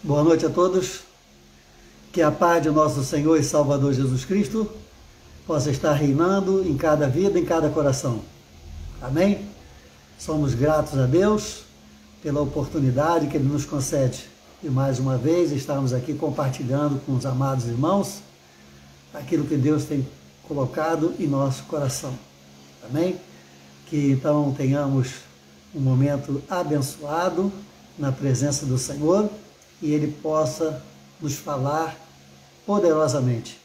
Boa noite a todos. Que a paz de nosso Senhor e Salvador Jesus Cristo possa estar reinando em cada vida, em cada coração. Amém? Somos gratos a Deus pela oportunidade que Ele nos concede. E mais uma vez estamos aqui compartilhando com os amados irmãos aquilo que Deus tem colocado em nosso coração. Amém? Que então tenhamos um momento abençoado na presença do Senhor e Ele possa nos falar poderosamente.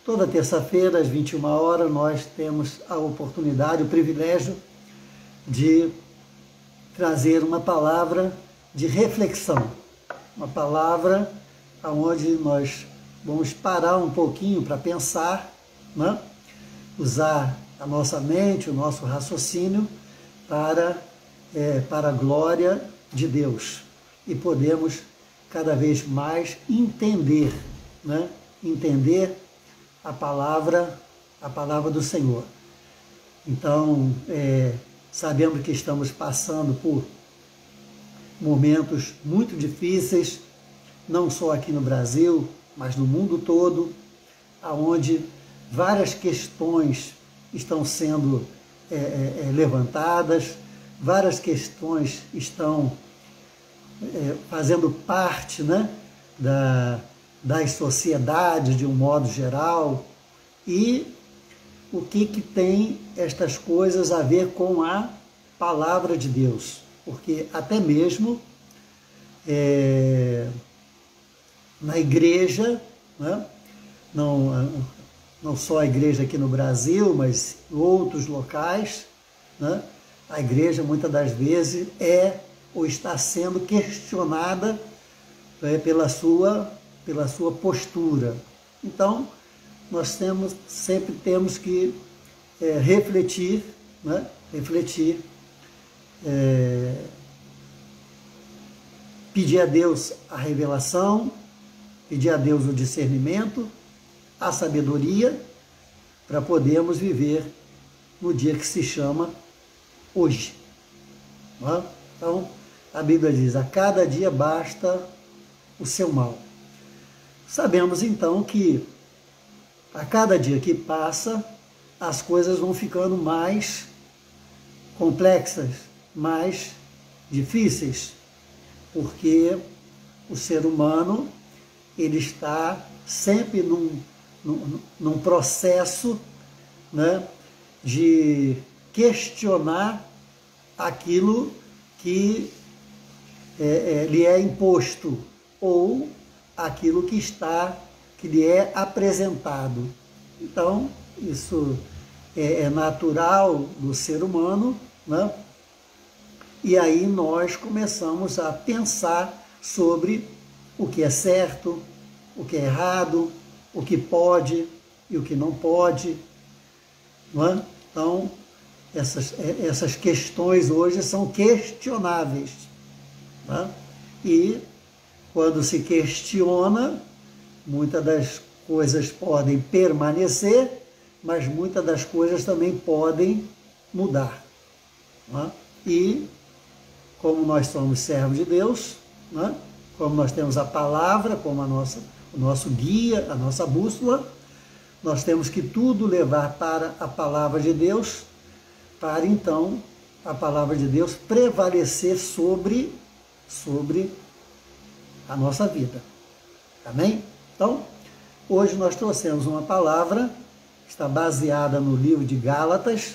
Toda terça-feira, às 21 horas, nós temos a oportunidade, o privilégio de trazer uma palavra de reflexão. Uma palavra onde nós vamos parar um pouquinho para pensar, né? Usar a nossa mente, o nosso raciocínio para a glória de Deus. E podemos cada vez mais entender, né? Entender a palavra do Senhor. Então, sabemos que estamos passando por momentos muito difíceis, não só aqui no Brasil, mas no mundo todo, onde várias questões estão sendo levantadas, várias questões estão fazendo parte, né, das sociedades de um modo geral. E o que tem estas coisas a ver com a palavra de Deus? Porque até mesmo na igreja, né, não só a igreja aqui no Brasil, mas em outros locais, né, a igreja muitas das vezes ou está sendo questionada pela sua postura. Então, nós sempre temos que refletir, né? Pedir a Deus a revelação, pedir a Deus o discernimento, a sabedoria, para podermos viver no dia que se chama hoje. Né? Então, a Bíblia diz, a cada dia basta o seu mal. Sabemos então que a cada dia que passa, as coisas vão ficando mais complexas, mais difíceis, porque o ser humano ele está sempre num processo, né, de questionar aquilo que lhe é imposto ou aquilo que lhe é apresentado. Então, isso é natural do ser humano, né? E aí nós começamos a pensar sobre o que é certo, o que é errado, o que pode e o que não pode, não é? Então, essas questões hoje são questionáveis, né? E quando se questiona, muitas das coisas podem permanecer, mas muitas das coisas também podem mudar, né? E como nós somos servos de Deus, né? Como nós temos a palavra como o nosso guia, a nossa bússola, nós temos que tudo levar para a palavra de Deus, para então a palavra de Deus prevalecer sobre a nossa vida. Amém? Então, hoje nós trouxemos uma palavra que está baseada no livro de Gálatas,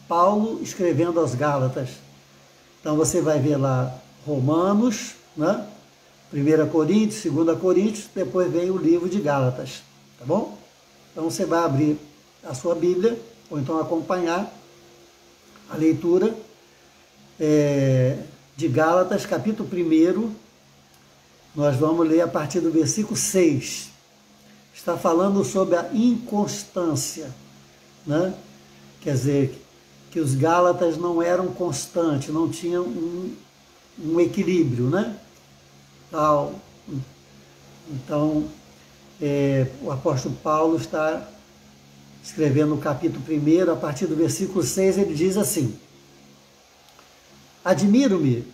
Paulo escrevendo aos Gálatas. Então você vai ver lá Romanos, né? 1 Coríntios, 2 Coríntios, depois vem o livro de Gálatas, tá bom? Então você vai abrir a sua Bíblia, ou então acompanhar a leitura de Gálatas, capítulo 1, nós vamos ler a partir do versículo 6. Está falando sobre a inconstância, né? Quer dizer, que os Gálatas não eram constantes, não tinham um equilíbrio, né? Então, o apóstolo Paulo está escrevendo no capítulo 1, a partir do versículo 6, ele diz assim: Admiro-me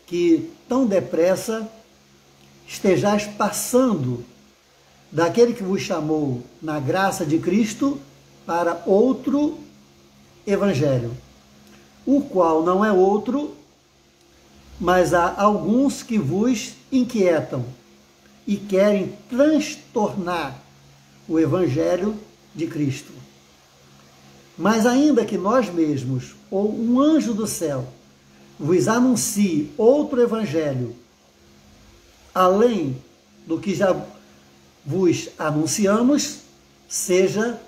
que tão depressa estejais passando daquele que vos chamou na graça de Cristo para outro evangelho, o qual não é outro, mas há alguns que vos inquietam e querem transtornar o evangelho de Cristo. Mas ainda que nós mesmos, ou um anjo do céu, vos anuncie outro evangelho, além do que já vos anunciamos, seja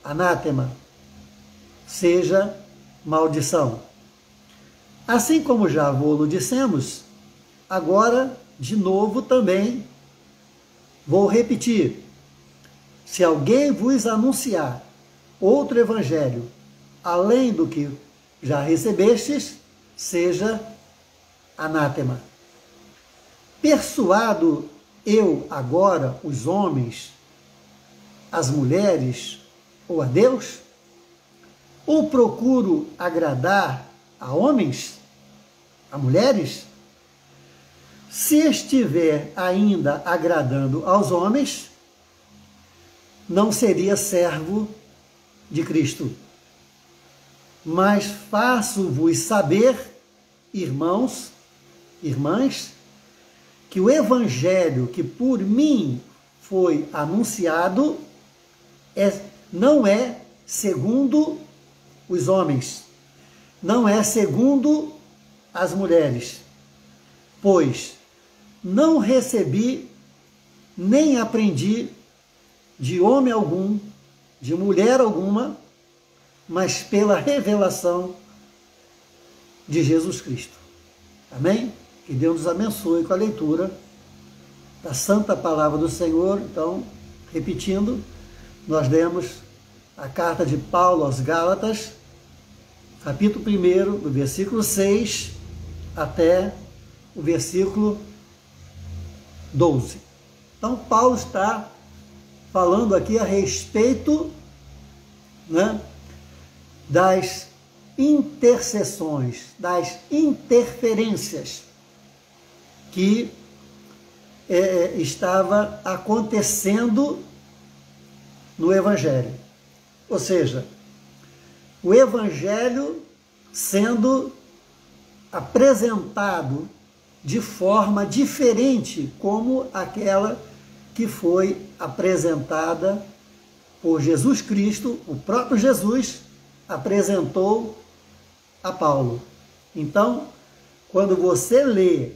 anátema, seja maldição. Assim como já vou-lo dissemos, agora, de novo também, vou repetir. Se alguém vos anunciar outro evangelho, além do que já recebestes, seja anátema. Persuado eu agora os homens, as mulheres ou a Deus? Ou procuro agradar a homens, a mulheres? Se estiver ainda agradando aos homens, não seria servo de Cristo. Mas faço-vos saber, irmãos, irmãs, que o evangelho que por mim foi anunciado não é segundo os homens, não é segundo as mulheres, pois não recebi nem aprendi de homem algum, de mulher alguma, mas pela revelação de Jesus Cristo. Amém? Que Deus nos abençoe com a leitura da Santa Palavra do Senhor. Então, repetindo, nós lemos a carta de Paulo aos Gálatas, capítulo 1, do versículo 6 até o versículo 12. Então, Paulo está falando aqui a respeito, né, das intercessões, das interferências que estava acontecendo no Evangelho. Ou seja, o Evangelho sendo apresentado de forma diferente como aquela que foi apresentada por Jesus Cristo, o próprio Jesus apresentou a Paulo. Então, quando você lê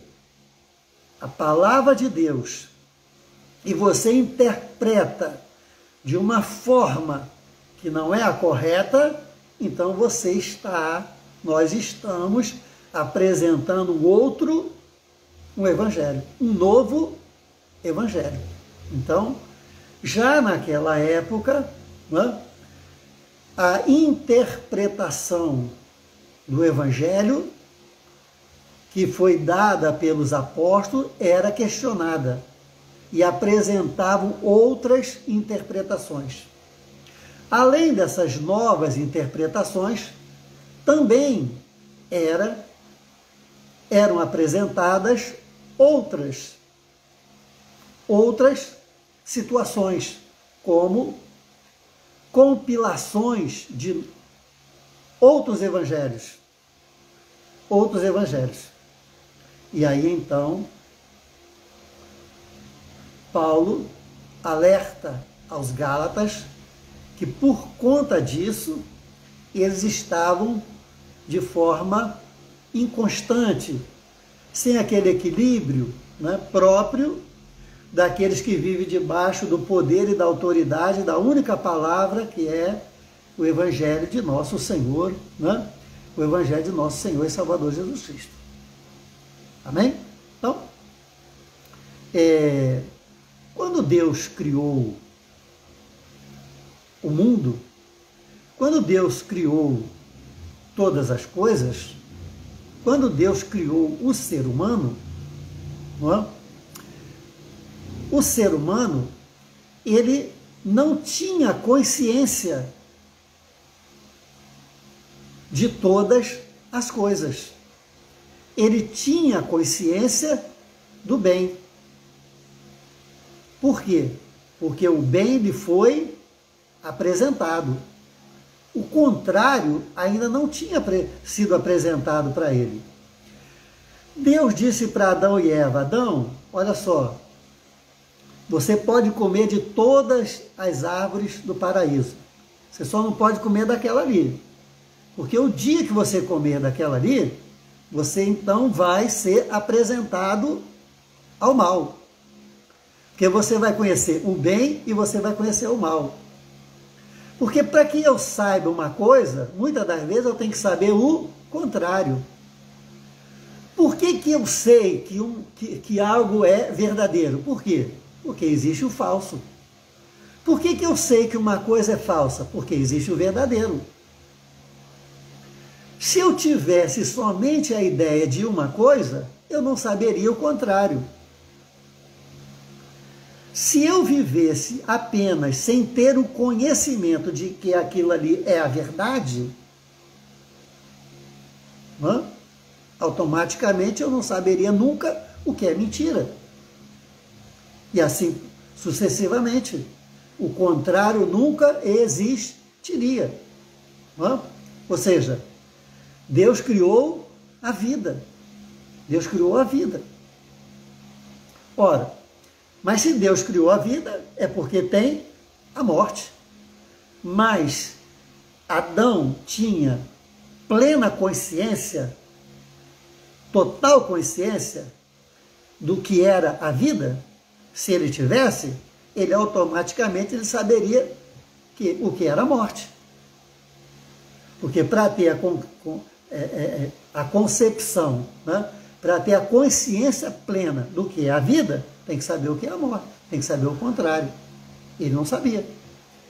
a palavra de Deus e você interpreta de uma forma que não é a correta, então nós estamos apresentando um evangelho, um novo evangelho. Então, já naquela época, né, a interpretação do evangelho que foi dada pelos apóstolos era questionada e apresentavam outras interpretações. Além dessas novas interpretações, também eram apresentadas outras situações, como compilações de outros evangelhos. E aí, então, Paulo alerta aos Gálatas que, por conta disso, eles estavam de forma inconstante, sem aquele equilíbrio, né, próprio daqueles que vivem debaixo do poder e da autoridade da única palavra, que é o Evangelho de nosso Senhor, né? O Evangelho de nosso Senhor e Salvador Jesus Cristo. Amém? Então, quando Deus criou o mundo, quando Deus criou todas as coisas, quando Deus criou o ser humano, não é? O ser humano, ele não tinha consciência de todas as coisas. Ele tinha consciência do bem, Por quê? Porque o bem lhe foi apresentado. O contrário ainda não tinha sido apresentado para ele. Deus disse para Adão e Eva: Adão, olha só, você pode comer de todas as árvores do paraíso. Você só não pode comer daquela ali. Porque o dia que você comer daquela ali, você então vai ser apresentado ao mal. Porque você vai conhecer o bem e você vai conhecer o mal. Porque para que eu saiba uma coisa, muitas das vezes eu tenho que saber o contrário. Por que eu sei que algo é verdadeiro? Por quê? Porque existe o falso. Por que eu sei que uma coisa é falsa? Porque existe o verdadeiro. Se eu tivesse somente a ideia de uma coisa, eu não saberia o contrário. Se eu vivesse apenas sem ter o conhecimento de que aquilo ali é a verdade, automaticamente eu não saberia nunca o que é mentira. E assim sucessivamente. O contrário nunca existiria. Ou seja, Deus criou a vida. Deus criou a vida. Ora, mas se Deus criou a vida, é porque tem a morte. Mas Adão tinha plena consciência, total consciência do que era a vida. Se ele tivesse, ele automaticamente saberia o que era a morte. Porque para ter a concepção, para ter a consciência plena do que é a vida, tem que saber o que é a morte, tem que saber o contrário. Ele não sabia.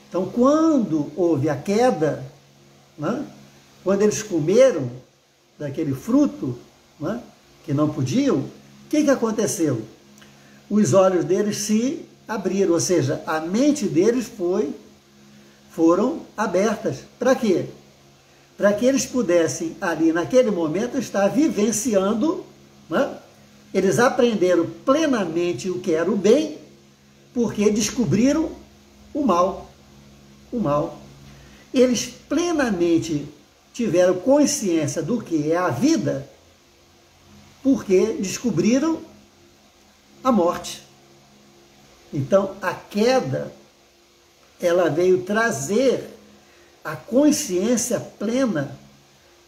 Então, quando houve a queda, quando eles comeram daquele fruto, que não podiam, o que aconteceu? Os olhos deles se abriram, ou seja, a mente deles foram abertas. Para quê? Para que eles pudessem, ali naquele momento, estar vivenciando, eles aprenderam plenamente o que era o bem, porque descobriram o mal. O mal. Eles plenamente tiveram consciência do que é a vida, porque descobriram a morte. Então, a queda, ela veio trazer a consciência plena,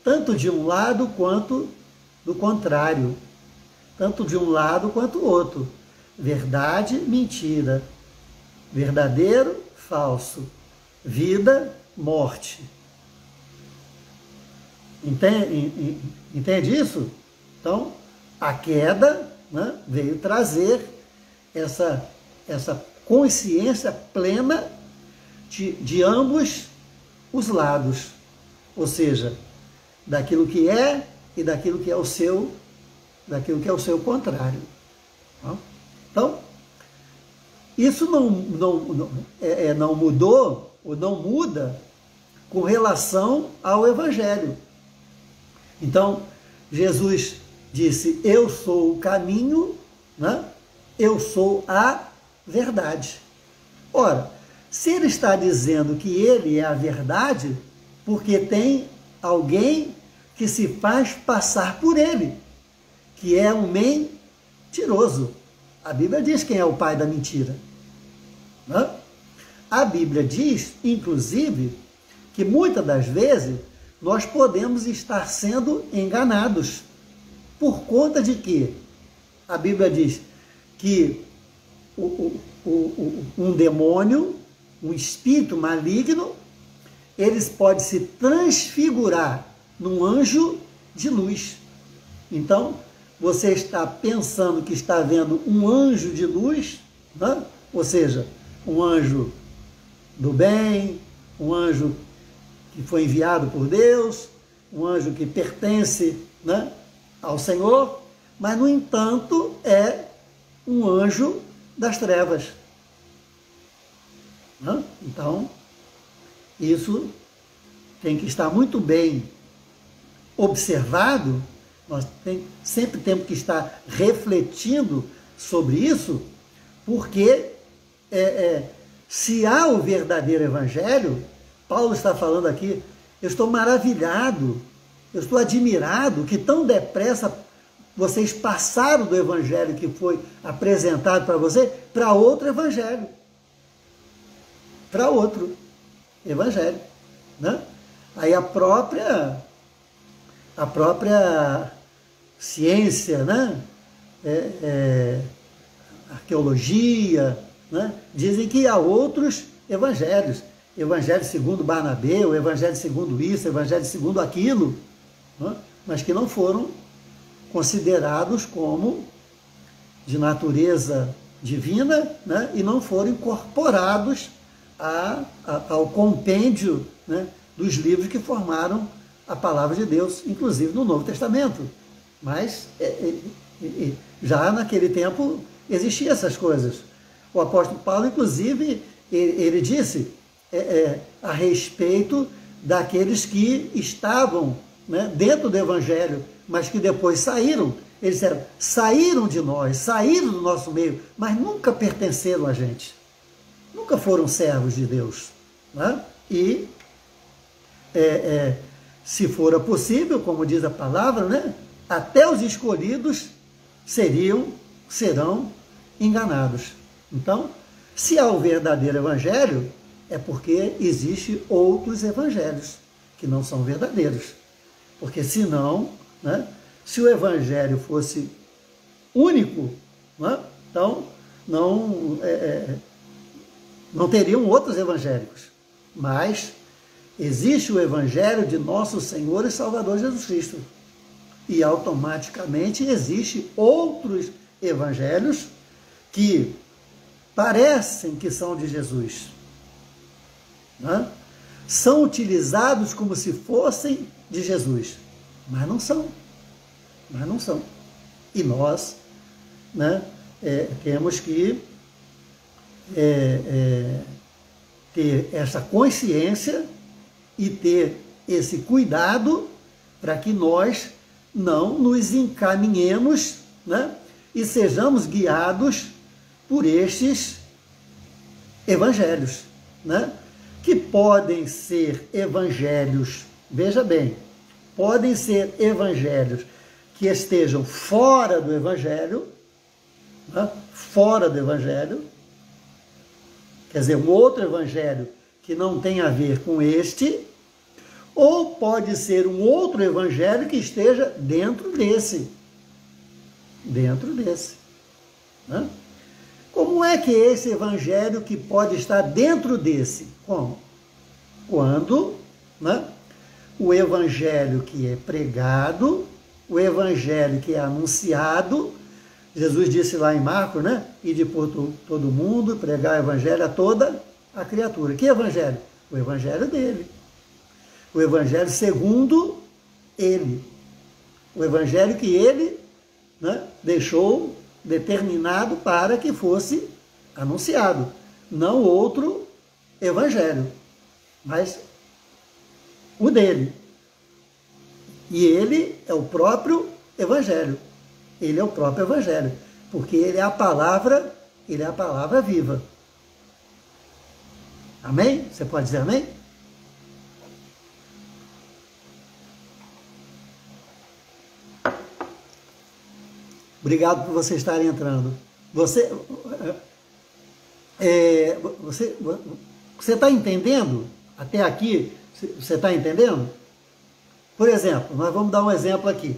tanto de um lado quanto do contrário. Tanto de um lado quanto do outro. Verdade, mentira. Verdadeiro, falso. Vida, morte. Entende isso? Então, a queda veio trazer essa consciência plena de ambos os lados. Ou seja, daquilo que é e daquilo que é o seu contrário. Então, isso não mudou ou não muda com relação ao Evangelho. Então, Jesus disse: eu sou o caminho, eu sou a verdade. Ora, se ele está dizendo que ele é a verdade, porque tem alguém que se faz passar por ele, que é um mentiroso. A Bíblia diz quem é o pai da mentira. A Bíblia diz, inclusive, que muitas das vezes nós podemos estar sendo enganados. Por conta de que a Bíblia diz que um demônio, um espírito maligno, eles podem se transfigurar num anjo de luz. Então, você está pensando que está vendo um anjo de luz, ou seja, um anjo do bem, um anjo que foi enviado por Deus, um anjo que pertence ao Senhor, mas, no entanto, é um anjo das trevas. Então, isso tem que estar muito bem observado. Nós sempre temos que estar refletindo sobre isso, porque se há o verdadeiro evangelho, Paulo está falando aqui, eu estou maravilhado, eu estou admirado que tão depressa vocês passaram do evangelho que foi apresentado para você para outro evangelho. Para outro evangelho. Né? Aí a própria ciência, né? Arqueologia, né? Dizem que há outros evangelhos. Evangelho segundo Barnabé, o evangelho segundo isso, o evangelho segundo aquilo, né? Mas que não foram considerados como de natureza divina, né? E não foram incorporados ao compêndio, né? Dos livros que formaram a palavra de Deus, inclusive no Novo Testamento. Mas já naquele tempo existiam essas coisas. O apóstolo Paulo, inclusive, ele disse a respeito daqueles que estavam, né, dentro do Evangelho, mas que depois saíram. Eles disseram, saíram de nós, saíram do nosso meio, mas nunca pertenceram a gente. Nunca foram servos de Deus. Né? E, se fora possível, como diz a palavra, né, até os escolhidos serão enganados. Então, se há o verdadeiro evangelho, é porque existem outros evangelhos que não são verdadeiros. Porque senão, né, se o evangelho fosse único, né, então não teriam outros evangélicos. Mas existe o evangelho de nosso Senhor e Salvador Jesus Cristo. E automaticamente existem outros evangelhos que parecem que são de Jesus. Né? São utilizados como se fossem de Jesus, mas não são. Mas não são. E nós, né, temos que ter essa consciência e ter esse cuidado para que nós não nos encaminhemos, né, e sejamos guiados por estes evangelhos, né, que podem ser evangelhos, veja bem, podem ser evangelhos que estejam fora do evangelho, né, fora do evangelho, quer dizer, um outro evangelho que não tem a ver com este, ou pode ser um outro evangelho que esteja dentro desse. Dentro desse. Né? Como é que é esse evangelho que pode estar dentro desse? Como? Quando, né, o evangelho que é pregado, o evangelho que é anunciado, Jesus disse lá em Marcos, né? Ide por todo mundo, pregar o evangelho a toda a criatura. Que evangelho? O evangelho dele. O evangelho segundo ele. O evangelho que ele, né, deixou determinado para que fosse anunciado. Não outro evangelho, mas o dele. E ele é o próprio evangelho. Ele é o próprio evangelho, porque ele é a palavra viva. Amém? Você pode dizer amém? Obrigado por você estar entrando. Você está entendendo? Até aqui, você está entendendo? Por exemplo, nós vamos dar um exemplo aqui.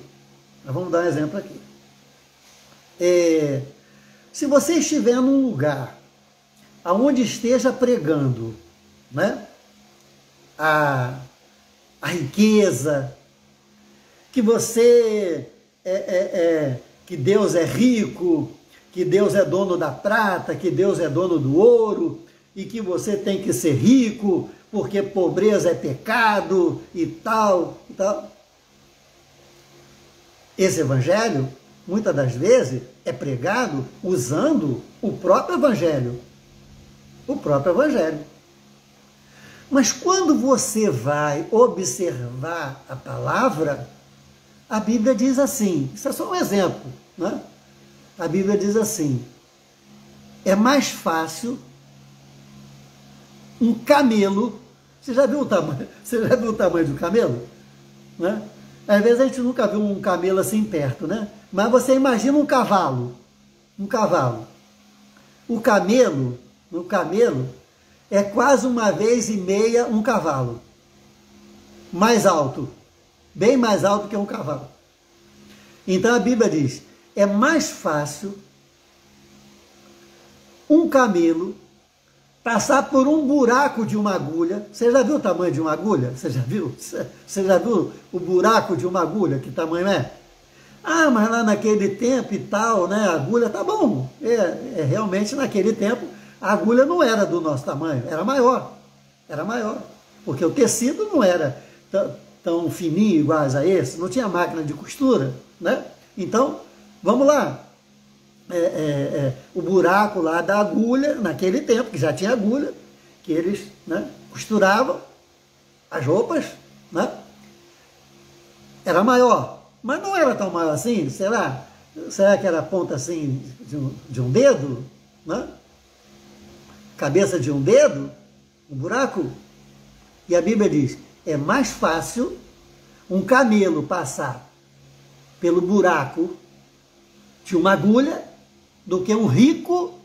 Se você estiver num lugar aonde esteja pregando, né, a riqueza, que você que Deus é rico, que Deus é dono da prata, que Deus é dono do ouro, e que você tem que ser rico, porque pobreza é pecado, e tal, e tal. Esse evangelho, muitas das vezes, é pregado usando o próprio evangelho. O próprio evangelho. Mas quando você vai observar a palavra, a Bíblia diz assim, isso é só um exemplo, né? A Bíblia diz assim, é mais fácil um camelo. Você já viu o tamanho? Você já viu o tamanho do camelo? Né? Às vezes a gente nunca viu um camelo assim perto, né? Mas você imagina um cavalo. Um cavalo. O camelo é quase 1,5 vezes um cavalo. Mais alto. Bem mais alto que um cavalo. Então a Bíblia diz, é mais fácil um camelo passar por um buraco de uma agulha. Você já viu o tamanho de uma agulha? Você já viu? Você já viu o buraco de uma agulha? Que tamanho é? Ah, mas lá naquele tempo e tal, né? A agulha tá bom. Realmente naquele tempo a agulha não era do nosso tamanho, era maior. Era maior. Porque o tecido não era tão fininho iguais a esse, não tinha máquina de costura, né? Então, vamos lá. O buraco lá da agulha, naquele tempo, que já tinha agulha, que eles, né, costuravam as roupas, né? Era maior, mas não era tão maior assim, será que era a ponta assim de um dedo, né? Cabeça de um dedo, um buraco? E a Bíblia diz, é mais fácil um camelo passar pelo buraco de uma agulha do que um rico,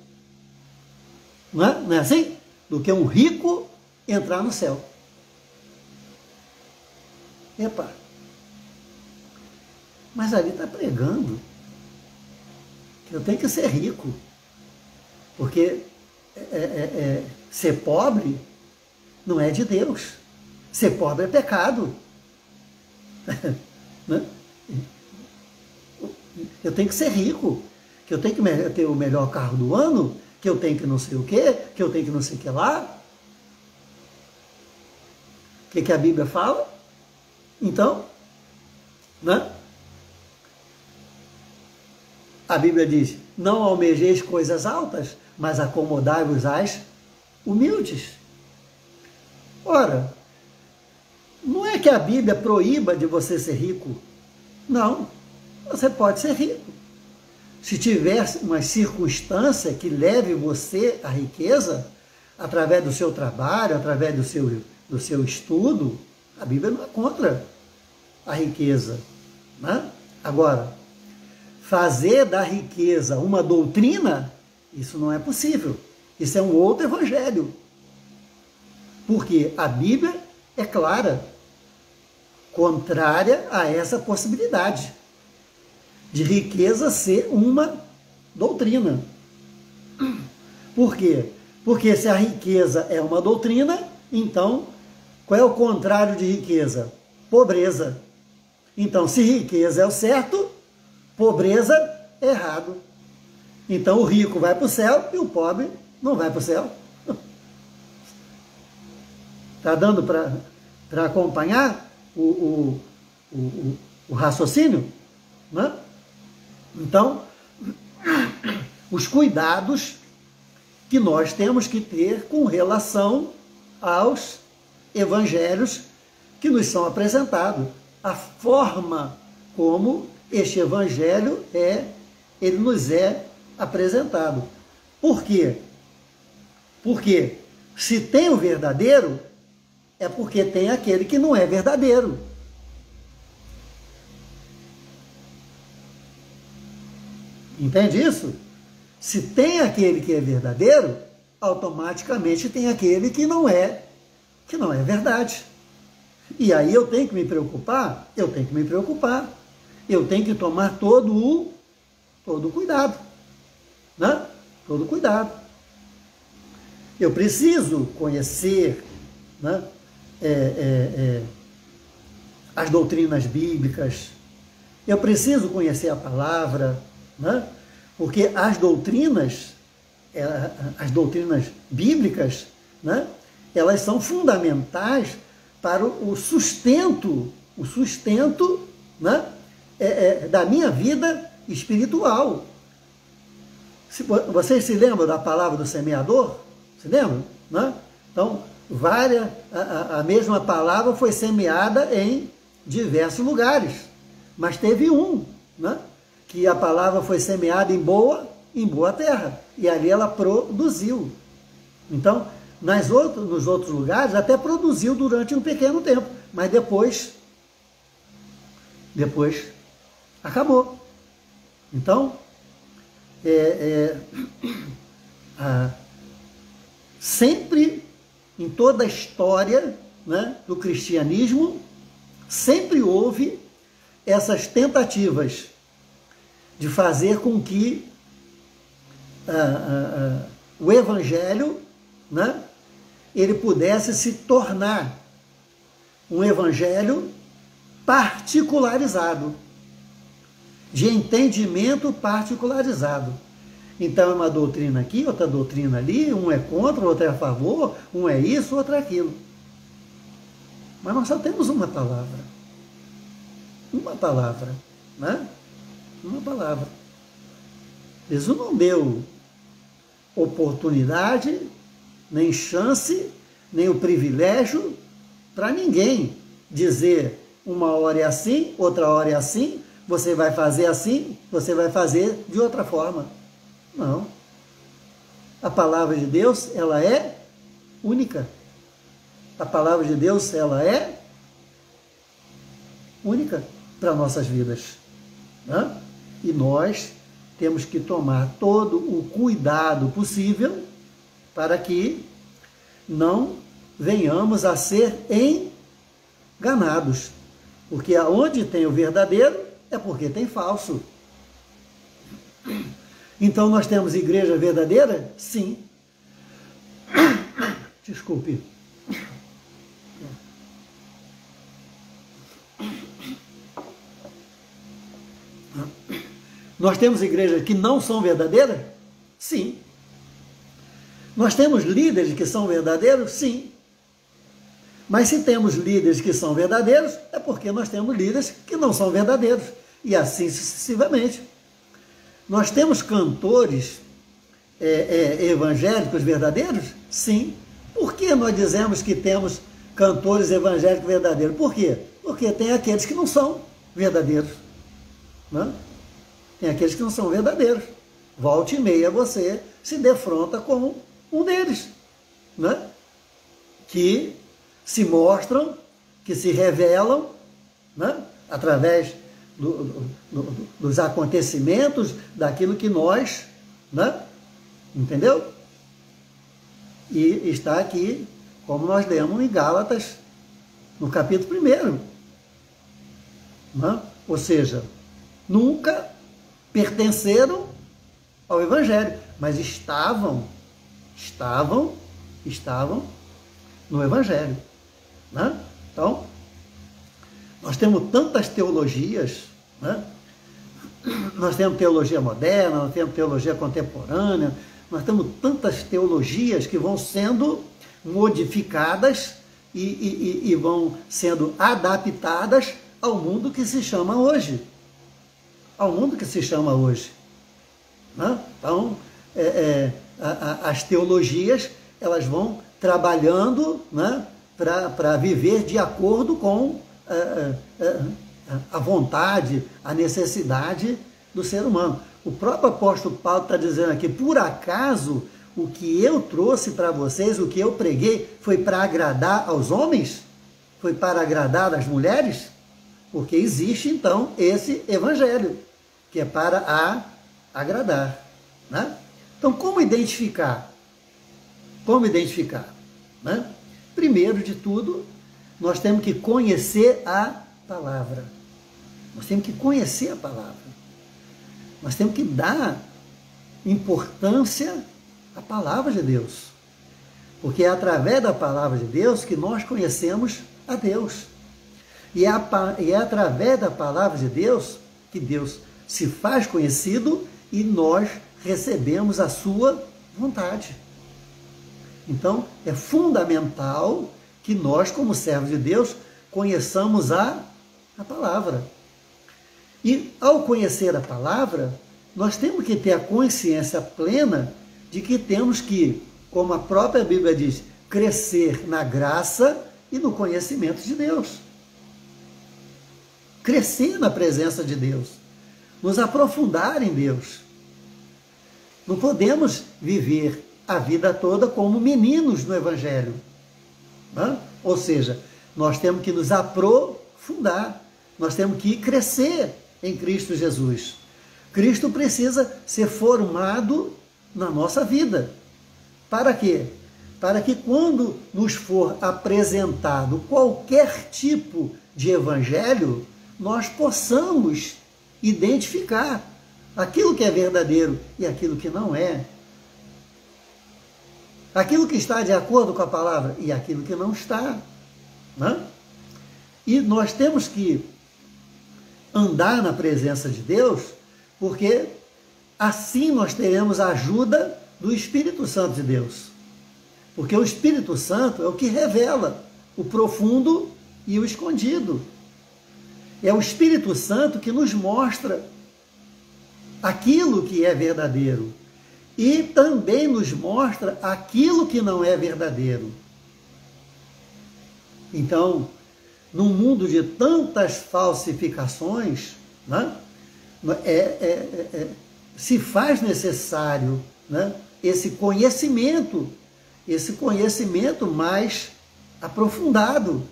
não é assim? Do que um rico entrar no céu. Epa! Mas ali está pregando que eu tenho que ser rico, porque ser pobre não é de Deus. Ser pobre é pecado. Né? Eu tenho que ser rico, que eu tenho que ter o melhor carro do ano, que eu tenho que não sei o quê, que eu tenho que não sei o que lá. O que a Bíblia fala? Então, né? A Bíblia diz, não almejeis coisas altas, mas acomodai-vos às humildes. Ora, não é que a Bíblia proíba de você ser rico. Não, você pode ser rico. Se tiver uma circunstância que leve você à riqueza, através do seu trabalho, através do seu estudo, a Bíblia não é contra a riqueza. Né? Agora, fazer da riqueza uma doutrina, isso não é possível. Isso é um outro evangelho. Porque a Bíblia é clara, contrária a essa possibilidade de riqueza ser uma doutrina. Por quê? Porque se a riqueza é uma doutrina, então, qual é o contrário de riqueza? Pobreza. Então, se riqueza é o certo, pobreza é errado. Então, o rico vai para o céu e o pobre não vai para o céu. Está dando para acompanhar o raciocínio? Né? Então, os cuidados que nós temos que ter com relação aos evangelhos que nos são apresentados. A forma como este evangelho ele nos é apresentado. Por quê? Porque se tem o verdadeiro, é porque tem aquele que não é verdadeiro. Entende isso? Se tem aquele que é verdadeiro, automaticamente tem aquele que não é verdade. E aí eu tenho que me preocupar? Eu tenho que me preocupar. Eu tenho que tomar todo o cuidado. Né? Todo cuidado. Eu preciso conhecer, né, as doutrinas bíblicas. Eu preciso conhecer a palavra, né? Porque as doutrinas bíblicas, né, elas são fundamentais para o sustento, né, da minha vida espiritual. Vocês se lembram da palavra do semeador? Se lembram? Né? Então, a mesma palavra foi semeada em diversos lugares, mas teve né, que a palavra foi semeada em boa terra, e ali ela produziu. Então, nos outros lugares até produziu durante um pequeno tempo, mas depois acabou. Então, sempre em toda a história, né, do cristianismo, sempre houve essas tentativas de fazer com que o evangelho, né, ele pudesse se tornar um evangelho particularizado, de entendimento particularizado. Então é uma doutrina aqui, outra doutrina ali, um é contra, outro é a favor, um é isso, outro é aquilo. Mas nós só temos uma palavra. Uma palavra, né? Uma palavra. Jesus não deu oportunidade, nem chance, nem o privilégio para ninguém dizer uma hora é assim, outra hora é assim, você vai fazer assim, você vai fazer de outra forma. Não. A palavra de Deus, ela é única. A palavra de Deus, ela é única para nossas vidas, né? E nós temos que tomar todo o cuidado possível para que não venhamos a ser enganados. Porque aonde tem o verdadeiro, é porque tem falso. Então nós temos igreja verdadeira? Sim. Desculpe. Nós temos igrejas que não são verdadeiras? Sim. Nós temos líderes que são verdadeiros? Sim. Mas se temos líderes que são verdadeiros, é porque nós temos líderes que não são verdadeiros. E assim sucessivamente. Nós temos cantores evangélicos verdadeiros? Sim. Por que nós dizemos que temos cantores evangélicos verdadeiros? Por quê? Porque tem aqueles que não são verdadeiros, né? Tem aqueles que não são verdadeiros. Volta e meia você se defronta com um deles, né? Que se mostram, que se revelam, né? Através dos acontecimentos, daquilo que nós, né? Entendeu? E está aqui, como nós lemos em Gálatas, no capítulo 1. Né? Ou seja, nunca pertenceram ao Evangelho, mas estavam no Evangelho. Né? Então, nós temos tantas teologias, né? Nós temos teologia moderna, nós temos teologia contemporânea, nós temos tantas teologias que vão sendo modificadas e vão sendo adaptadas ao mundo que se chama hoje. Ao mundo que se chama hoje. Né? Então, as teologias, elas vão trabalhando, né, para viver de acordo com a vontade, a necessidade do ser humano. O próprio apóstolo Paulo está dizendo aqui, por acaso o que eu trouxe para vocês, o que eu preguei, foi para agradar aos homens? Foi para agradar as mulheres? Porque existe então esse evangelho, que é para agradar. Né? Então, como identificar? Como identificar? Né? Primeiro de tudo, nós temos que conhecer a palavra. Nós temos que conhecer a palavra. Nós temos que dar importância à palavra de Deus. Porque é através da palavra de Deus que nós conhecemos a Deus. E é através da palavra de Deus que Deus se faz conhecido e nós recebemos a sua vontade. Então, é fundamental que nós, como servos de Deus, conheçamos a palavra. E, ao conhecer a palavra, nós temos que ter a consciência plena de que temos que, como a própria Bíblia diz, crescer na graça e no conhecimento de Deus. Crescer na presença de Deus. Nos aprofundar em Deus. Não podemos viver a vida toda como meninos no Evangelho. Né? Ou seja, nós temos que nos aprofundar, nós temos que crescer em Cristo Jesus. Cristo precisa ser formado na nossa vida. Para quê? Para que quando nos for apresentado qualquer tipo de evangelho, nós possamos identificar aquilo que é verdadeiro e aquilo que não é. Aquilo que está de acordo com a palavra e aquilo que não está. Né? E nós temos que andar na presença de Deus, porque assim nós teremos a ajuda do Espírito Santo de Deus. Porque o Espírito Santo é o que revela o profundo e o escondido. É o Espírito Santo que nos mostra aquilo que é verdadeiro e também nos mostra aquilo que não é verdadeiro. Então, num mundo de tantas falsificações, né, se faz necessário, né, esse conhecimento mais aprofundado,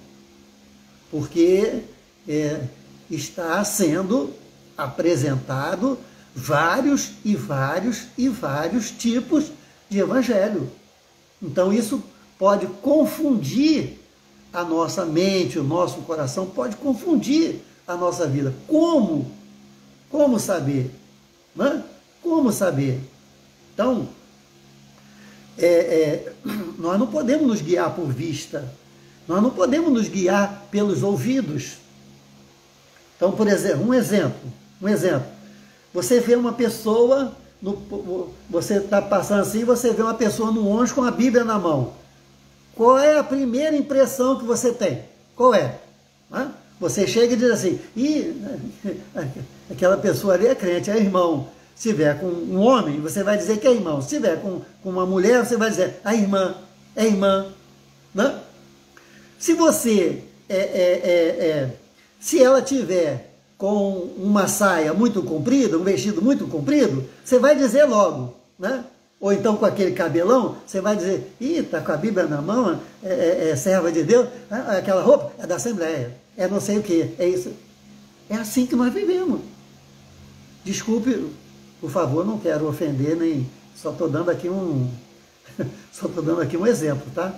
porque está sendo apresentado vários tipos de evangelho. Então isso pode confundir a nossa mente, o nosso coração, pode confundir a nossa vida. Como saber? Né? Como saber? Então, nós não podemos nos guiar por vista, nós não podemos nos guiar pelos ouvidos. Então, por exemplo, um exemplo. Você vê uma pessoa, você está passando assim, você vê uma pessoa no ônibus com a Bíblia na mão. Qual é a primeira impressão que você tem? Qual é? Né? Você chega e diz assim, aquela pessoa ali é crente, é irmão. Se tiver com um homem, você vai dizer que é irmão. Se tiver com uma mulher, você vai dizer, a irmã, é irmã. Né? Se você, se ela tiver com uma saia muito comprida, um vestido muito comprido, você vai dizer logo, né? Ou então com aquele cabelão, você vai dizer, está com a Bíblia na mão, é serva de Deus, aquela roupa é da Assembleia, é não sei o quê, é isso. É assim que nós vivemos. Desculpe, por favor, não quero ofender, nem só estou dando aqui um exemplo, tá?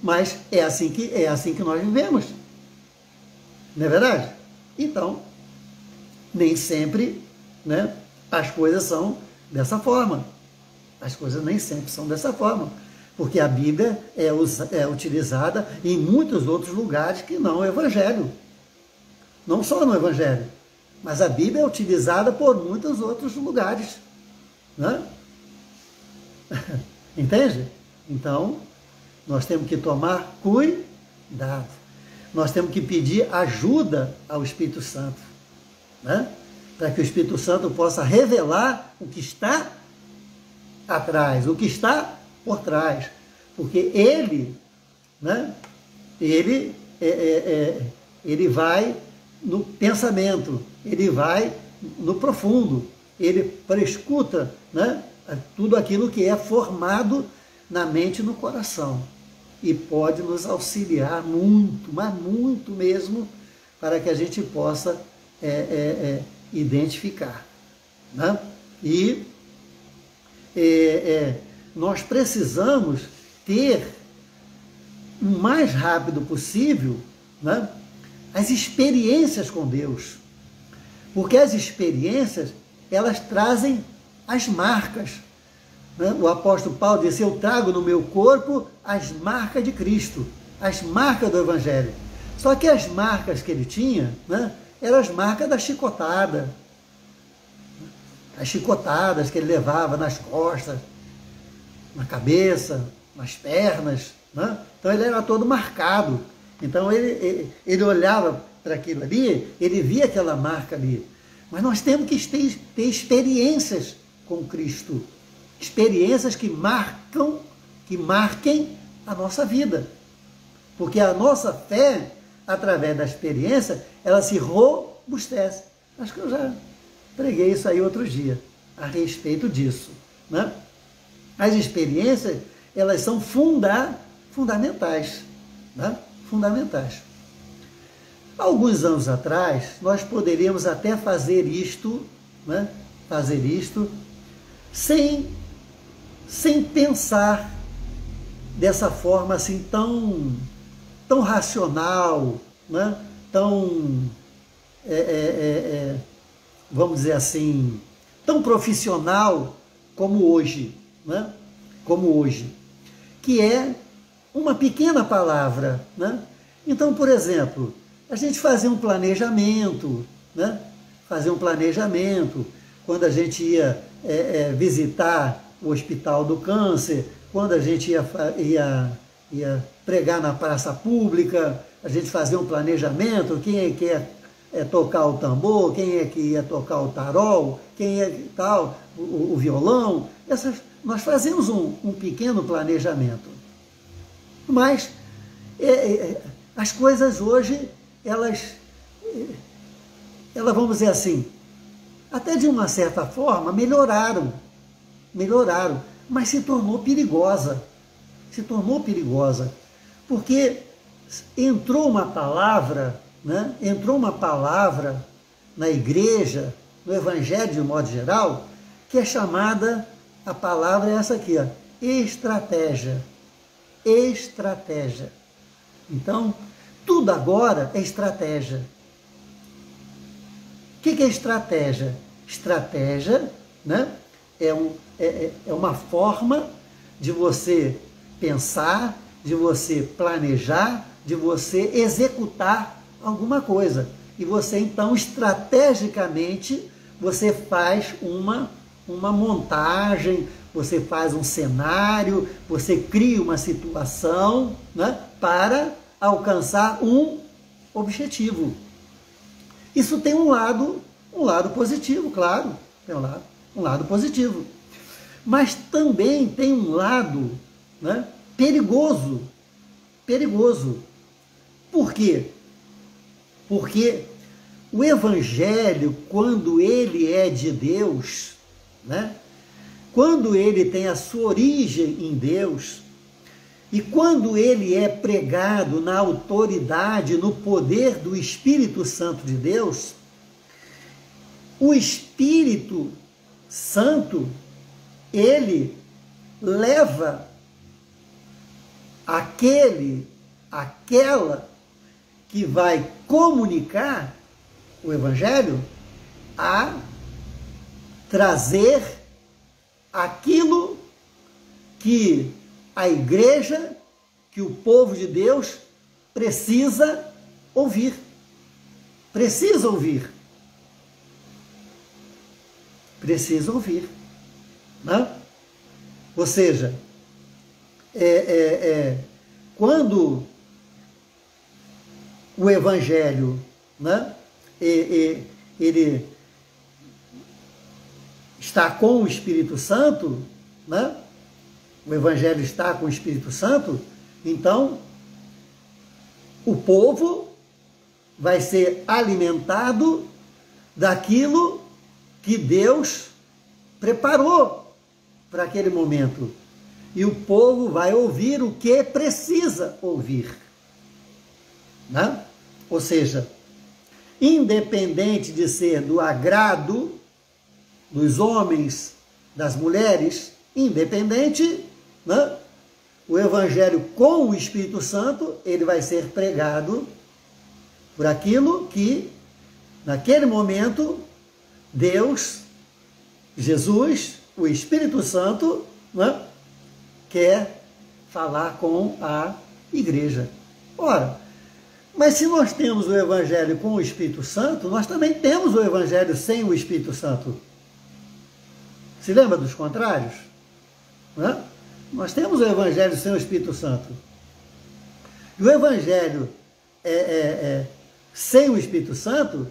Mas é assim que nós vivemos. Não é verdade? Então, nem sempre, né, as coisas são dessa forma. As coisas nem sempre são dessa forma. Porque a Bíblia é utilizada em muitos outros lugares que não o Evangelho. Não só no Evangelho. Mas a Bíblia é utilizada por muitos outros lugares. Né? Entende? Então, nós temos que tomar cuidado. Nós temos que pedir ajuda ao Espírito Santo. Né? Para que o Espírito Santo possa revelar o que está atrás, o que está por trás. Porque ele, né? Ele vai no pensamento, ele vai no profundo, ele prescuta, né, tudo aquilo que é formado na mente e no coração. E pode nos auxiliar muito, mas muito mesmo, para que a gente possa identificar. Né? E nós precisamos ter o mais rápido possível, né, as experiências com Deus. Porque as experiências, elas trazem as marcas. Né? O apóstolo Paulo disse, eu trago no meu corpo as marcas de Cristo, as marcas do Evangelho. Só que as marcas que ele tinha, né, eram as marcas da chicotada. As chicotadas que ele levava nas costas, na cabeça, nas pernas. Né? Então ele era todo marcado. Então ele olhava para aquilo ali, ele via aquela marca ali. Mas nós temos que ter experiências com Cristo. Experiências que marquem a nossa vida. Porque a nossa fé, através da experiência, ela se robustece. Acho que eu já preguei isso aí outro dia, a respeito disso. Né? As experiências, elas são fundamentais, né? Fundamentais. Alguns anos atrás, nós poderíamos até fazer isto, né? Fazer isto sem pensar dessa forma assim tão racional, né? Tão, vamos dizer assim, tão profissional como hoje, né? Como hoje, que é uma pequena palavra, né? Então, por exemplo, a gente fazia um planejamento, né? Fazer um planejamento quando a gente ia visitar o Hospital do Câncer, quando a gente ia pregar na praça pública, a gente fazia um planejamento, quem é que ia tocar o tambor, quem é que ia tocar o tarol, quem é que tal, o violão. Nós fazemos um pequeno planejamento. Mas as coisas hoje, elas, vamos dizer assim, até de uma certa forma, melhoraram, mas se tornou perigosa. Porque entrou uma palavra, né? Entrou uma palavra na igreja, no evangelho de um modo geral, que é chamada, a palavra é essa aqui, ó, estratégia. Estratégia. Então, tudo agora é estratégia. O que é estratégia? Estratégia, né? É uma forma de você pensar, de você planejar, de você executar alguma coisa. E você, então, estrategicamente, você faz uma montagem, você faz um cenário, você cria uma situação, né, para alcançar um objetivo. Isso tem um lado positivo, claro, tem um lado positivo. Mas também tem um lado, né, perigoso. Por quê? Porque o Evangelho, quando ele é de Deus, né, quando ele tem a sua origem em Deus, e quando ele é pregado na autoridade, no poder do Espírito Santo de Deus, o Espírito Santo, ele leva aquela que vai comunicar o Evangelho a trazer aquilo que a igreja, que o povo de Deus precisa ouvir. Precisa ouvir. Né? Ou seja, quando o Evangelho, né, ele está com o Espírito Santo, né? O Evangelho está com o Espírito Santo, então o povo vai ser alimentado daquilo que Deus preparou para aquele momento. E o povo vai ouvir o que precisa ouvir. Né? Ou seja, independente de ser do agrado dos homens, das mulheres, independente, né? O Evangelho com o Espírito Santo, ele vai ser pregado por aquilo que, naquele momento, Deus, Jesus, o Espírito Santo, né, quer falar com a igreja. Ora, mas se nós temos o Evangelho com o Espírito Santo, nós também temos o Evangelho sem o Espírito Santo. Se lembra dos contrários? Né? Nós temos o Evangelho sem o Espírito Santo. E o Evangelho sem o Espírito Santo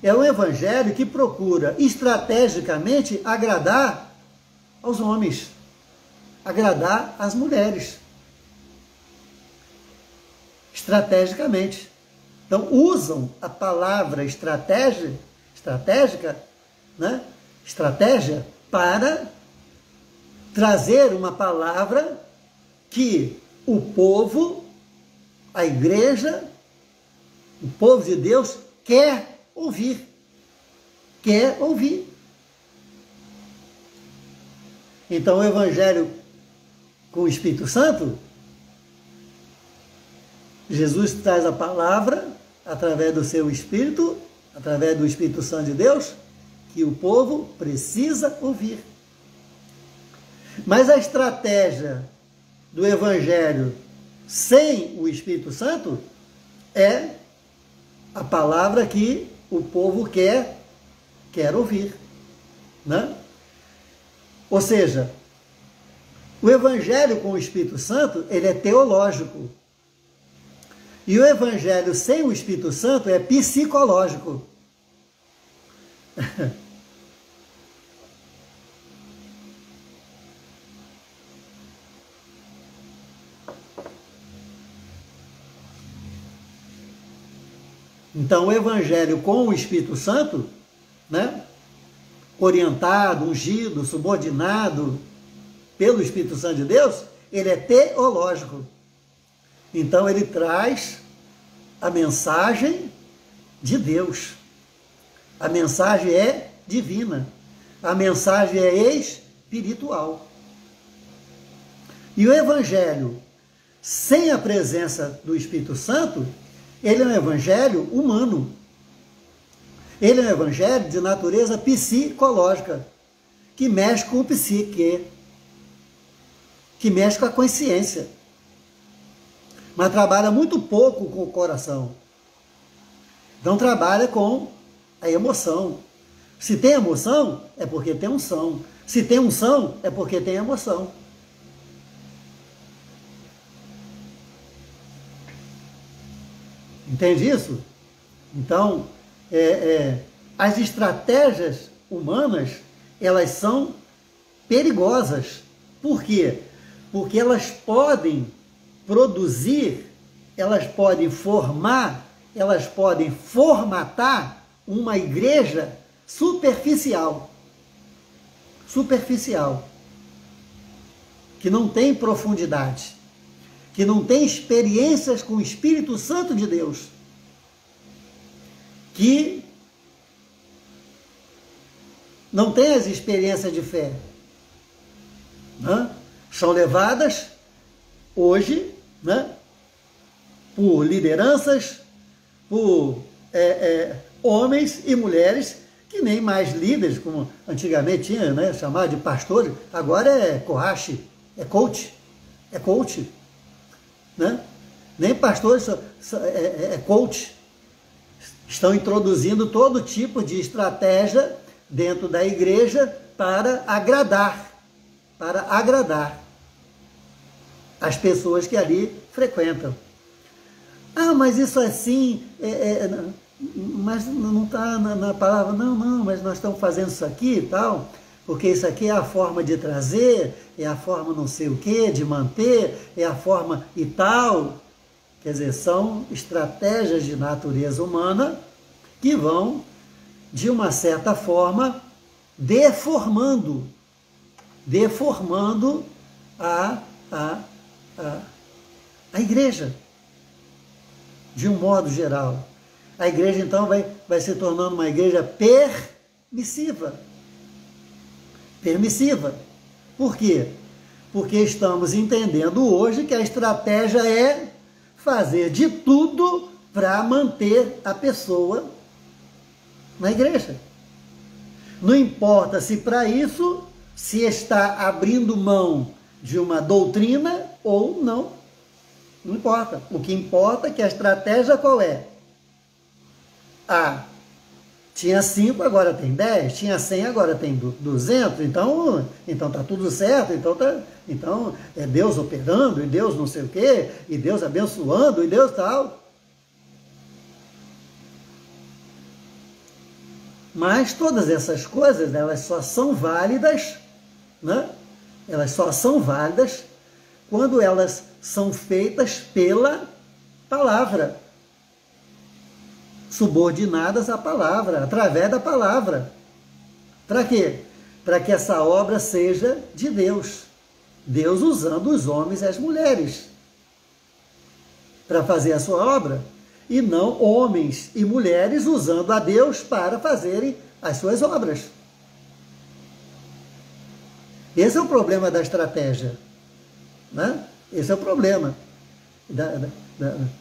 é um Evangelho que procura estrategicamente agradar aos homens, agradar às mulheres. Estrategicamente. Então, usam a palavra estratégica, né? Estratégia, para trazer uma palavra que o povo, a igreja, o povo de Deus quer ouvir. Quer ouvir. Então o Evangelho com o Espírito Santo, Jesus traz a palavra através do seu Espírito, através do Espírito Santo de Deus, que o povo precisa ouvir. Mas a estratégia do Evangelho sem o Espírito Santo é a palavra que o povo quer ouvir, né? Ou seja, o Evangelho com o Espírito Santo, ele é teológico. E o Evangelho sem o Espírito Santo é psicológico. Então, o Evangelho com o Espírito Santo, né, orientado, ungido, subordinado pelo Espírito Santo de Deus, ele é teológico. Então, ele traz a mensagem de Deus. A mensagem é divina. A mensagem é espiritual. E o Evangelho, sem a presença do Espírito Santo, ele é um evangelho humano. Ele é um evangelho de natureza psicológica, que mexe com o psique, que mexe com a consciência, mas trabalha muito pouco com o coração. Então trabalha com a emoção. Se tem emoção, é porque tem unção. Se tem unção, é porque tem emoção. Entende isso? Então, as estratégias humanas, elas são perigosas. Por quê? Porque elas podem produzir, elas podem formar, elas podem formatar uma igreja superficial. Superficial. Que não tem profundidade. Que não tem experiências com o Espírito Santo de Deus, que não tem as experiências de fé, né? São levadas hoje, né, por lideranças, por homens e mulheres que nem mais líderes, como antigamente tinha, né, chamado de pastores, agora é coache, é coach, né? Nem pastores, coach. Estão introduzindo todo tipo de estratégia dentro da igreja para agradar as pessoas que ali frequentam. Ah, mas isso assim, mas não está na palavra, não, mas nós estamos fazendo isso aqui e tal, porque isso aqui é a forma de trazer, é a forma não sei o quê, de manter, é a forma e tal. Quer dizer, são estratégias de natureza humana que vão, de uma certa forma, deformando a igreja, de um modo geral. A igreja, então, vai se tornando uma igreja permissiva. Por quê? Porque estamos entendendo hoje que a estratégia é fazer de tudo para manter a pessoa na igreja. Não importa se para isso se está abrindo mão de uma doutrina ou não. Não importa. O que importa é que a estratégia qual é? Tinha 5, agora tem 10, tinha 100, agora tem 200, então tá tudo certo, então é Deus operando, e Deus não sei o quê, e Deus abençoando, e Deus tal. Mas todas essas coisas, elas só são válidas, né? Elas só são válidas quando elas são feitas pela palavra. Subordinadas à palavra, através da palavra. Para quê? Para que essa obra seja de Deus. Deus usando os homens e as mulheres para fazer a sua obra, e não homens e mulheres usando a Deus para fazerem as suas obras. Esse é o problema da estratégia, né? Esse é o problema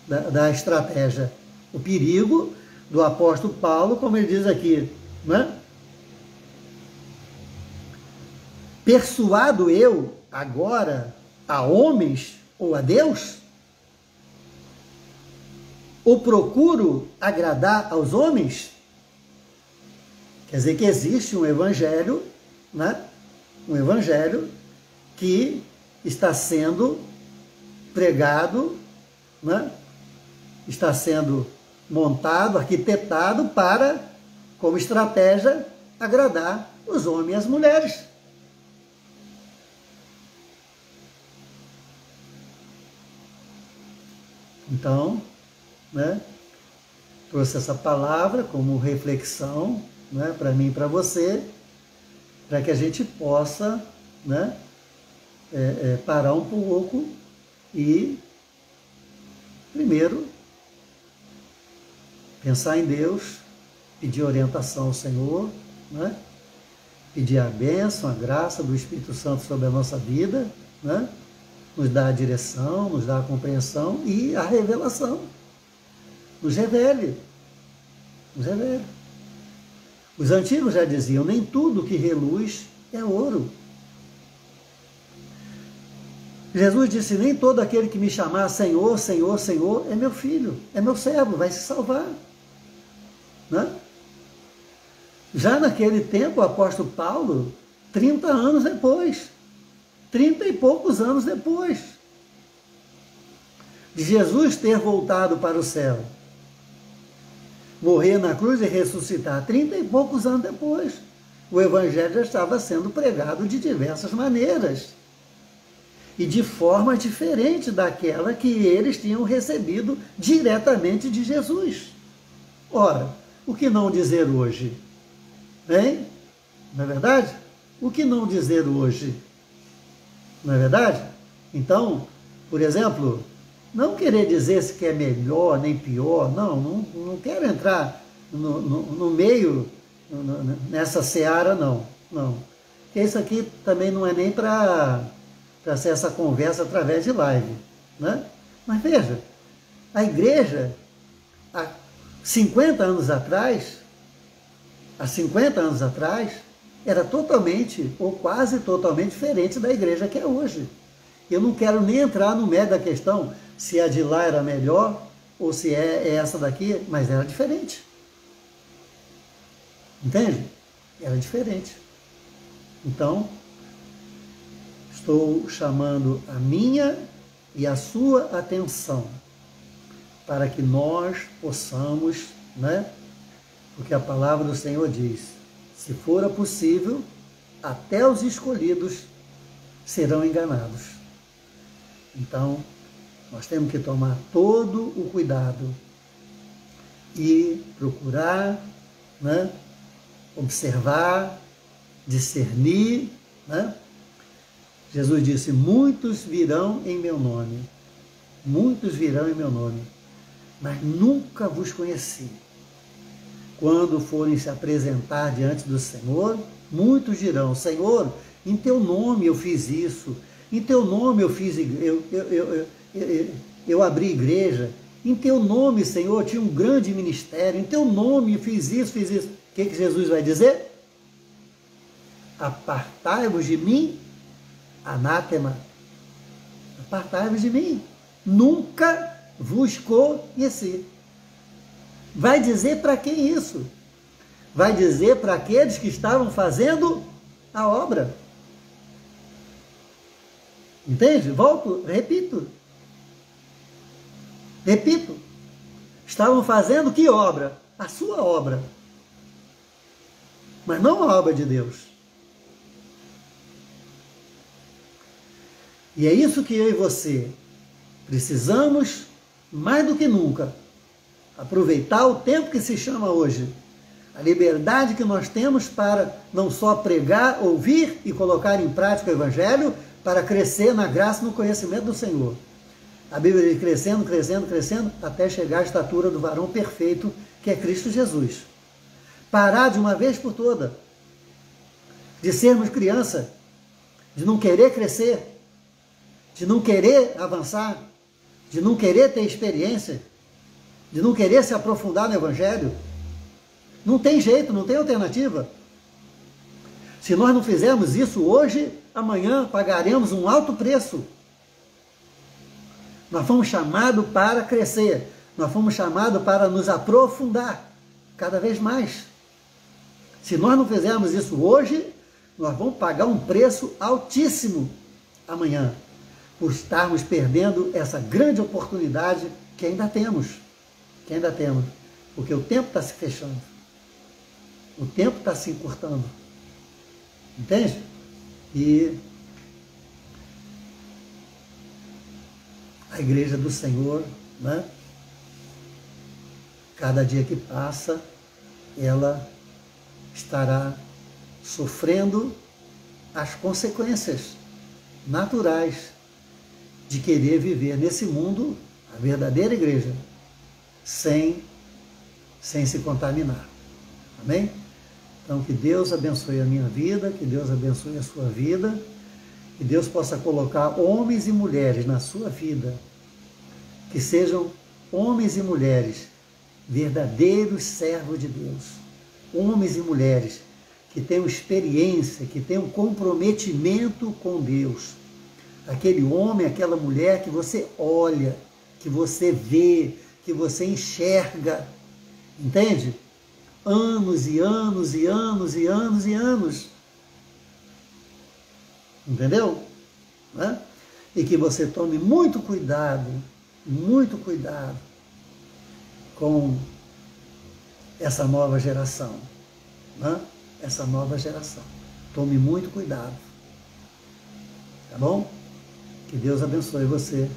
da estratégia. O perigo do apóstolo Paulo, como ele diz aqui, né? Persuado eu agora a homens ou a Deus? Ou procuro agradar aos homens? Quer dizer que existe um evangelho, né? Um evangelho que está sendo pregado, né? Está sendo montado, arquitetado para, como estratégia, agradar os homens e as mulheres. Então, né, trouxe essa palavra como reflexão, né, para mim e para você, para que a gente possa, né, parar um pouco e, primeiro, pensar em Deus, pedir orientação ao Senhor, né, pedir a bênção, a graça do Espírito Santo sobre a nossa vida, né, nos dá a direção, nos dá a compreensão e a revelação. Nos revele. Nos revele. Os antigos já diziam, nem tudo que reluz é ouro. Jesus disse, nem todo aquele que me chamar Senhor, Senhor, Senhor, é meu filho, é meu servo, vai se salvar. Né? Já naquele tempo, o apóstolo Paulo, 30 anos depois, 30 e poucos anos depois de Jesus ter voltado para o céu, morrer na cruz e ressuscitar, 30 e poucos anos depois, o evangelho já estava sendo pregado de diversas maneiras e de forma diferente daquela que eles tinham recebido diretamente de Jesus. Ora, o que não dizer hoje? Hein? Não é verdade? O que não dizer hoje? Não é verdade? Então, por exemplo, não querer dizer se que é melhor nem pior, não quero entrar no meio, nessa seara, não. Porque isso aqui também não é nem para ser essa conversa através de live, né? Mas veja, a igreja, há 50 anos atrás, era totalmente, ou quase totalmente diferente da igreja que é hoje. Eu não quero nem entrar no mérito da questão se a de lá era melhor ou se é essa daqui, mas era diferente. Entende? Era diferente. Então, estou chamando a minha e a sua atenção para que nós possamos, né? Porque a palavra do Senhor diz, se for possível, até os escolhidos serão enganados. Então, nós temos que tomar todo o cuidado e procurar, né, observar, discernir, né? Jesus disse, muitos virão em meu nome, mas nunca vos conheci. Quando forem se apresentar diante do Senhor, muitos dirão, Senhor, em teu nome eu fiz isso, em teu nome eu abri igreja, em teu nome, Senhor, tinha um grande ministério, em teu nome eu fiz isso. O que Jesus vai dizer? Apartai-vos de mim, anátema. Apartai-vos de mim. Nunca vos conheci. Vai dizer para quem isso? Vai dizer para aqueles que estavam fazendo a obra. Entende? Volto, repito. Estavam fazendo que obra? A sua obra. Mas não a obra de Deus. E é isso que eu e você precisamos, mais do que nunca, aproveitar o tempo que se chama hoje. A liberdade que nós temos para não só pregar, ouvir e colocar em prática o Evangelho, para crescer na graça e no conhecimento do Senhor. A Bíblia diz crescendo, crescendo, crescendo, até chegar à estatura do varão perfeito, que é Cristo Jesus. Parar de uma vez por toda, de sermos criança, de não querer crescer, de não querer avançar, de não querer ter experiência, de não querer se aprofundar no Evangelho. Não tem jeito, não tem alternativa. Se nós não fizermos isso hoje, amanhã pagaremos um alto preço. Nós fomos chamados para crescer, nós fomos chamados para nos aprofundar cada vez mais. Se nós não fizermos isso hoje, nós vamos pagar um preço altíssimo amanhã, por estarmos perdendo essa grande oportunidade que ainda temos, porque o tempo está se fechando, o tempo está se encurtando, entende? E a igreja do Senhor, né? Cada dia que passa, ela estará sofrendo as consequências naturais de querer viver nesse mundo, a verdadeira igreja, sem se contaminar. Amém? Então, que Deus abençoe a minha vida, que Deus abençoe a sua vida, que Deus possa colocar homens e mulheres na sua vida, que sejam homens e mulheres verdadeiros servos de Deus, homens e mulheres que tenham experiência, que tenham comprometimento com Deus. Aquele homem, aquela mulher que você olha, que você vê, que você enxerga, entende? Anos e anos e anos e anos e anos. Entendeu? Né? E que você tome muito cuidado com essa nova geração. Né? Essa nova geração. Tome muito cuidado. Tá bom? Que Deus abençoe você.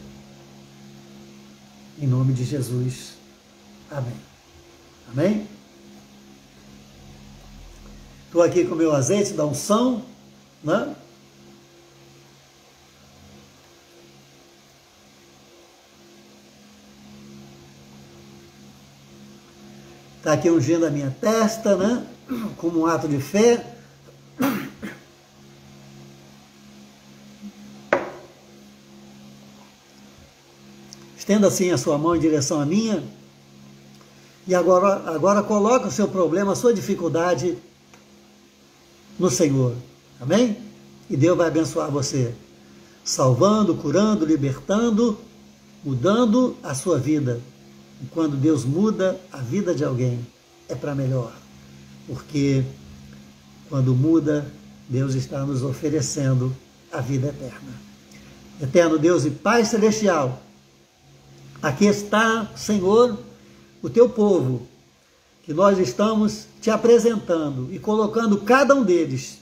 Em nome de Jesus. Amém. Amém? Estou aqui com o meu azeite da unção, né? Está aqui ungindo a minha testa, né? Como um ato de fé. Estenda assim a sua mão em direção à minha. E agora coloca o seu problema, a sua dificuldade no Senhor. Amém? E Deus vai abençoar você. Salvando, curando, libertando, mudando a sua vida. E quando Deus muda a vida de alguém, é para melhor. Porque quando muda, Deus está nos oferecendo a vida eterna. Eterno Deus e Pai Celestial, aqui está, Senhor, o teu povo, que nós estamos te apresentando e colocando cada um deles,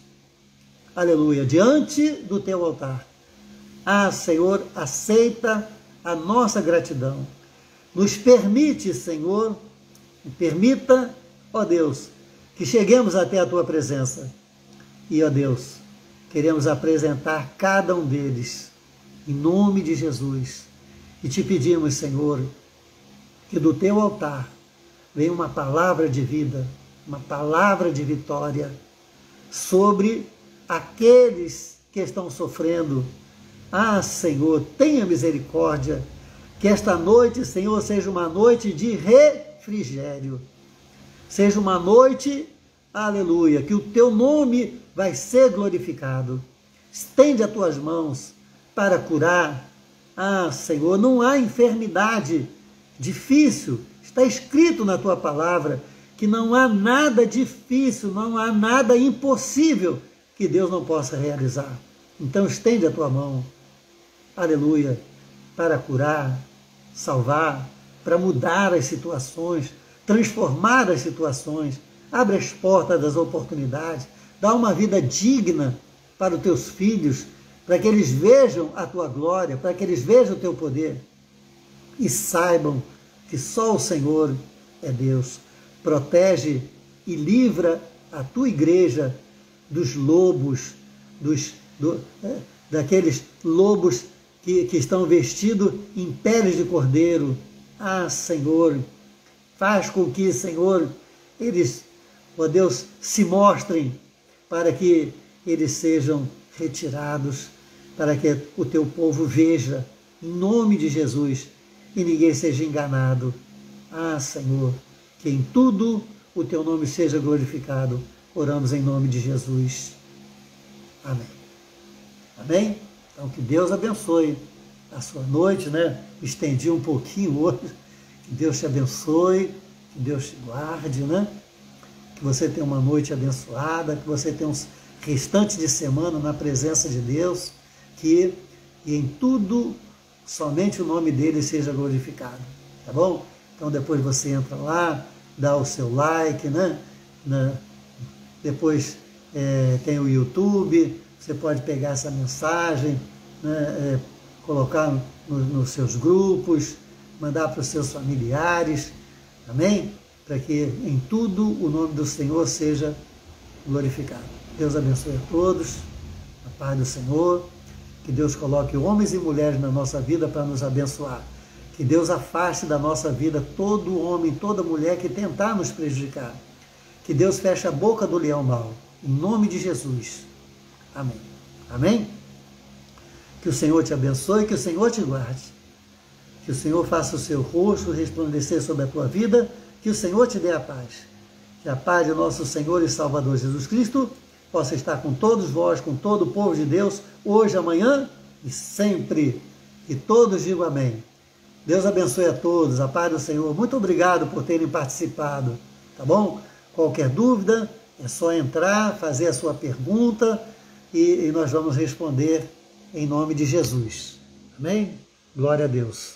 aleluia, diante do teu altar. Ah, Senhor, aceita a nossa gratidão. Nos permite, Senhor, permita, ó Deus, que cheguemos até a tua presença. E, ó Deus, queremos apresentar cada um deles, em nome de Jesus. E te pedimos, Senhor, que do teu altar venha uma palavra de vida, uma palavra de vitória sobre aqueles que estão sofrendo. Ah, Senhor, tenha misericórdia, que esta noite, Senhor, seja uma noite de refrigério, seja uma noite, aleluia, que o teu nome vai ser glorificado. Estende as tuas mãos para curar. Ah, Senhor, não há enfermidade difícil, está escrito na tua palavra que não há nada difícil, não há nada impossível que Deus não possa realizar. Então estende a tua mão, aleluia, para curar, salvar, para mudar as situações, transformar as situações, abre as portas das oportunidades, dá uma vida digna para os teus filhos, para que eles vejam a tua glória, para que eles vejam o teu poder e saibam que só o Senhor é Deus. Protege e livra a tua igreja dos lobos, daqueles lobos que estão vestidos em peles de cordeiro. Ah, Senhor, faz com que, Senhor, eles, ó Deus, se mostrem para que eles sejam retirados, para que o teu povo veja, em nome de Jesus, e ninguém seja enganado. Ah, Senhor, que em tudo o teu nome seja glorificado. Oramos em nome de Jesus. Amém. Amém? Então, que Deus abençoe a sua noite, né? Estendi um pouquinho hoje. Que Deus te abençoe, que Deus te guarde, né? Que você tenha uma noite abençoada, que você tenha um restante de semana na presença de Deus, que em tudo somente o nome dele seja glorificado, tá bom? Então depois você entra lá, dá o seu like, né? Depois tem o YouTube, você pode pegar essa mensagem, né? Colocar nos seus grupos, mandar para os seus familiares, amém? Para que em tudo o nome do Senhor seja glorificado. Deus abençoe a todos, a paz do Senhor, que Deus coloque homens e mulheres na nossa vida para nos abençoar, que Deus afaste da nossa vida todo homem, toda mulher que tentar nos prejudicar, que Deus feche a boca do leão mau, em nome de Jesus. Amém. Amém? Que o Senhor te abençoe, que o Senhor te guarde, que o Senhor faça o seu rosto resplandecer sobre a tua vida, que o Senhor te dê a paz. Que a paz de nosso Senhor e Salvador Jesus Cristo possa estar com todos vós, com todo o povo de Deus, hoje, amanhã e sempre. E todos digam amém. Deus abençoe a todos, a paz do Senhor. Muito obrigado por terem participado, tá bom? Qualquer dúvida, é só entrar, fazer a sua pergunta e nós vamos responder em nome de Jesus. Amém? Glória a Deus.